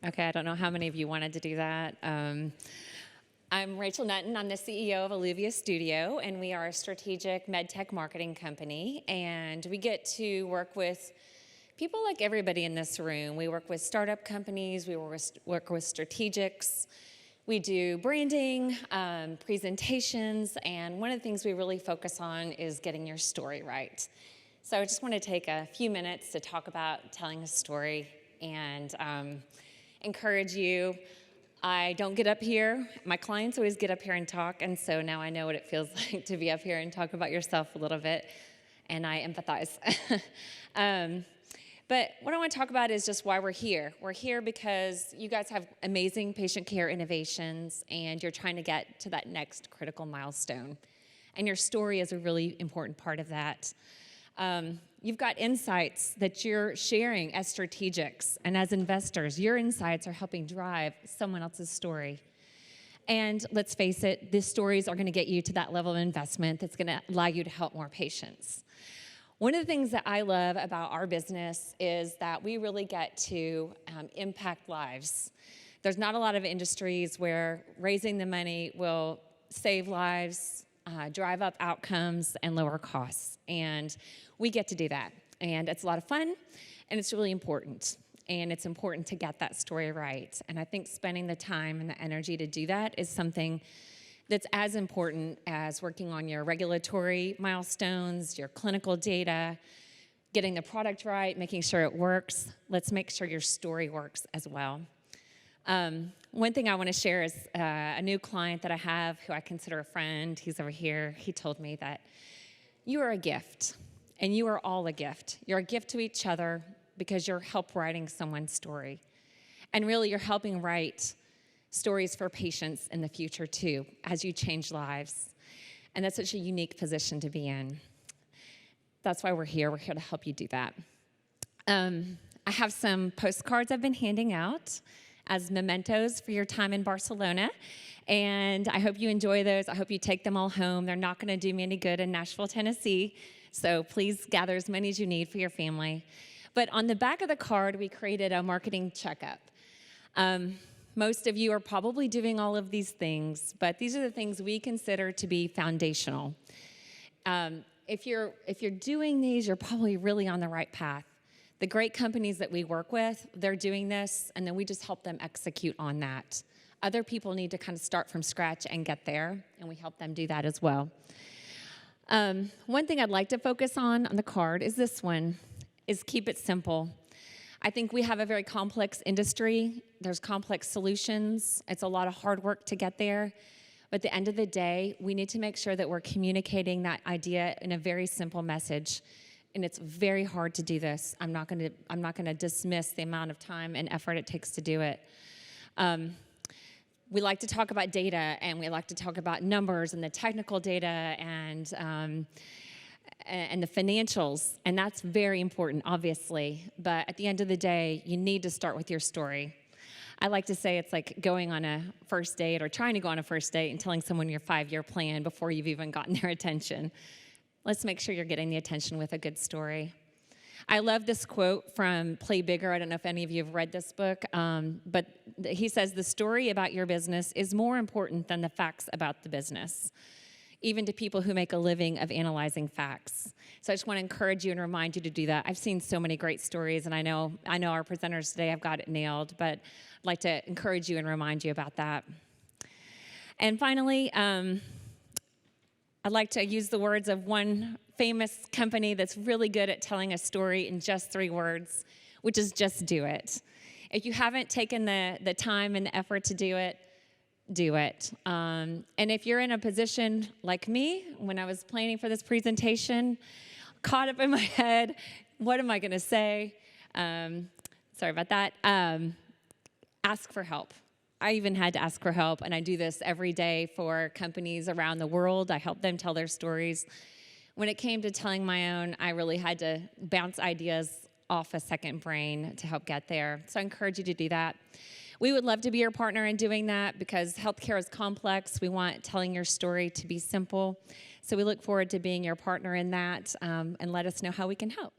Okay, I don't know how many of you wanted to do that. I'm Rachel Nutton. I'm the CEO of Alluvia Studio, and we are a strategic medtech marketing company. And we get to work with people like everybody in this room. We work with startup companies. We work with strategics. We do branding, presentations, and one of the things we really focus on is getting your story right. So I just want to take a few minutes to talk about telling a story and encourage you. I don't get up here. My clients always get up here and talk, and so now I know what it feels like to be up here and talk about yourself a little bit, and I empathize. But what I want to talk about is just why we're here. We're here because you guys have amazing patient care innovations, and you're trying to get to that next critical milestone. And your story is a really important part of that. You've got insights that you're sharing as strategics and as investors. Your insights are helping drive someone else's story. And let's face it, these stories are going to get you to that level of investment that's going to allow you to help more patients. One of the things that I love about our business is that we really get to impact lives. There's not a lot of industries where raising the money will save lives, drive up outcomes, and lower costs. And we get to do that. And it's a lot of fun, and it's really important. And it's important to get that story right. And I think spending the time and the energy to do that is something that's as important as working on your regulatory milestones, your clinical data, getting the product right, making sure it works. Let's make sure your story works as well. One thing I want to share is a new client that I have who I consider a friend. He's over here. He told me that you are a gift, and you are all a gift. You're a gift to each other because you're help writing someone's story. And really, you're helping write stories for patients in the future, too, as you change lives. And that's such a unique position to be in. That's why we're here. We're here to help you do that. I have some postcards I've been handing out as mementos for your time in Barcelona. And I hope you enjoy those. I hope you take them all home. They're not going to do me any good in Nashville, Tennessee. So please gather as many as you need for your family. But on the back of the card, we created a marketing checkup. Most of you are probably doing all of these things, but these are the things we consider to be foundational. If you're doing these, you're probably really on the right path. The great companies that we work with, they're doing this, and then we just help them execute on that. Other people need to kind of start from scratch and get there, and we help them do that as well. One thing I'd like to focus on the card is this one, is keep it simple. I think we have a very complex industry. There's complex solutions. It's a lot of hard work to get there. But at the end of the day, we need to make sure that we're communicating that idea in a very simple message. And it's very hard to do this. I'm not going to dismiss the amount of time and effort it takes to do it. We like to talk about data, and we like to talk about numbers and the technical data and the financials, and that's very important, obviously. But at the end of the day, you need to start with your story. I like to say it's like going on a first date or trying to go on a first date and telling someone your 5-year plan before you've even gotten their attention. Let's make sure you're getting the attention with a good story. I love this quote from Play Bigger. I don't know if any of you have read this book, but he says, "The story about your business is more important than the facts about the business, even to people who make a living of analyzing facts." So I just want to encourage you and remind you to do that. I've seen so many great stories, and I know our presenters today have got it nailed, but I'd like to encourage you and remind you about that. And finally, I'd like to use the words of one famous company that's really good at telling a story in just 3 words, which is just do it. If you haven't taken the time and the effort to do it, do it. And if you're in a position like me, when I was planning for this presentation, caught up in my head, what am I going to say? Sorry about that. Ask for help. I even had to ask for help, and I do this every day for companies around the world. I help them tell their stories. When it came to telling my own, I really had to bounce ideas off a second brain to help get there. So I encourage you to do that. We would love to be your partner in doing that because healthcare is complex. We want telling your story to be simple. So we look forward to being your partner in that, and let us know how we can help.